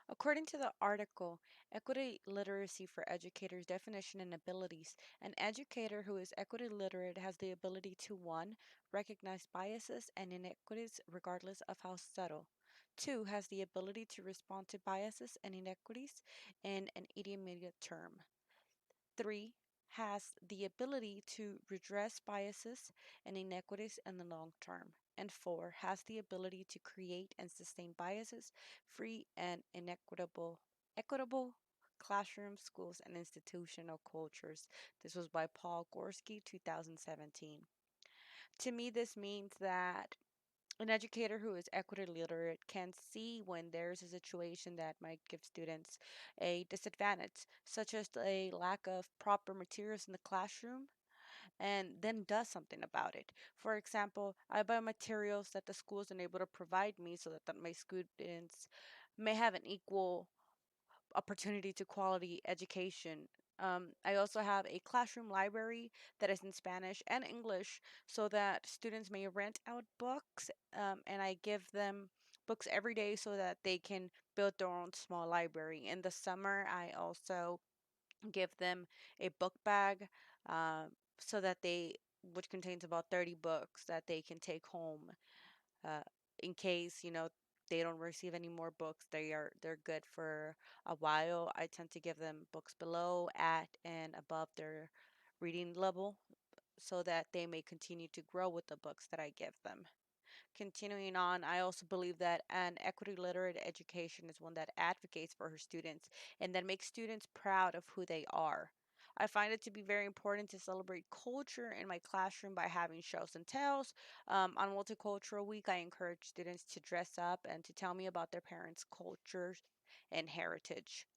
According to the article, Equity Literacy for Educators Definition and Abilities, an educator who is equity literate has the ability to 1. Recognize biases and inequities regardless of how subtle. 2. Has the ability to respond to biases and inequities in an intermediate term. 3. Has the ability to redress biases and inequities in the long term. And 4. Has the ability to create and sustain biases free and equitable classrooms, schools, and institutional cultures. This was by Paul Gorski, 2017. To me, this means that an educator who is equity literate can see when there's a situation that might give students a disadvantage, such as a lack of proper materials in the classroom, and then does something about it. For example, I buy materials that the school is unable to provide me so that my students may have an equal opportunity to quality education. I also have a classroom library that is in Spanish and English so that students may rent out books, and I give them books every day so that they can build their own small library. In the summer, I also give them a book bag uh, so that which contains about 30 books that they can take home uh, in case they don't receive any more books. They're good for a while. I tend to give them books below, at, and above their reading level so that they may continue to grow with the books that I give them. Continuing on, I also believe that an equity literate education is one that advocates for her students and that makes students proud of who they are. I find it to be very important to celebrate culture in my classroom by having shows and tells. On Multicultural Week, I encourage students to dress up and to tell me about their parents' cultures and heritage.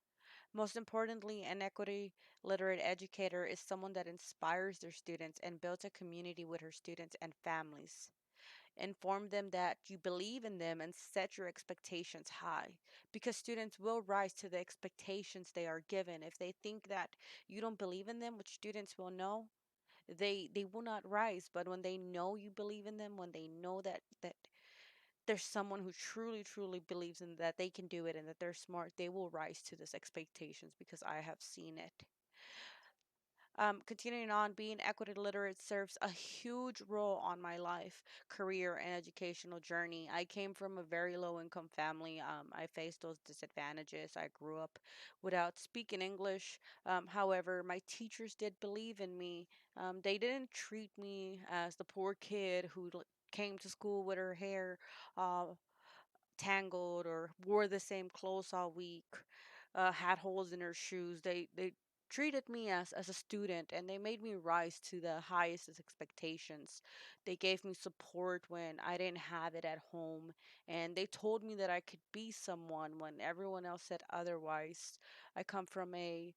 Most importantly, an equity literate educator is someone that inspires their students and builds a community with her students and families. Inform them that you believe in them and set your expectations high because students will rise to the expectations they are given. If they think that you don't believe in them, which students will know, they will not rise. But when they know you believe in them, when they know that there's someone who truly believes in that they can do it and that they're smart, they will rise to these expectations because I have seen it. Continuing on, being equity literate serves a huge role on my life, career, and educational journey. I came from a very low income family. I faced those disadvantages. I grew up without speaking English. However, my teachers did believe in me. They didn't treat me as the poor kid who came to school with her hair uh, tangled or wore the same clothes all week, had holes in her shoes. They treated me as a student and they made me rise to the highest expectations. They gave me support when I didn't have it at home and they told me that I could be someone when everyone else said otherwise. I come from a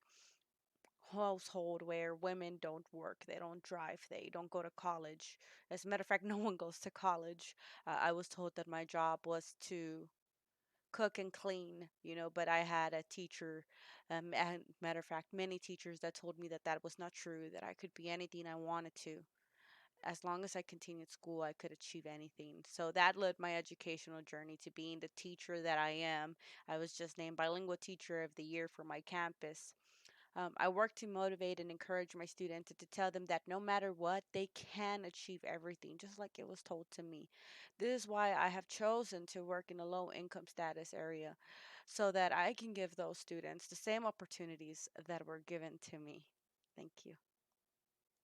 household where women don't work, they don't drive, they don't go to college. As a matter of fact, no one goes to college. I was told that my job was to cook and clean, but I had a teacher, and matter of fact, many teachers that told me that that was not true, that I could be anything I wanted to. As long as I continued school, I could achieve anything. So that led my educational journey to being the teacher that I am. I was just named Bilingual Teacher of the Year for my campus. I work to motivate and encourage my students and to tell them that no matter what, they can achieve everything, just like it was told to me. This is why I have chosen to work in a low income status area so that I can give those students the same opportunities that were given to me. Thank you.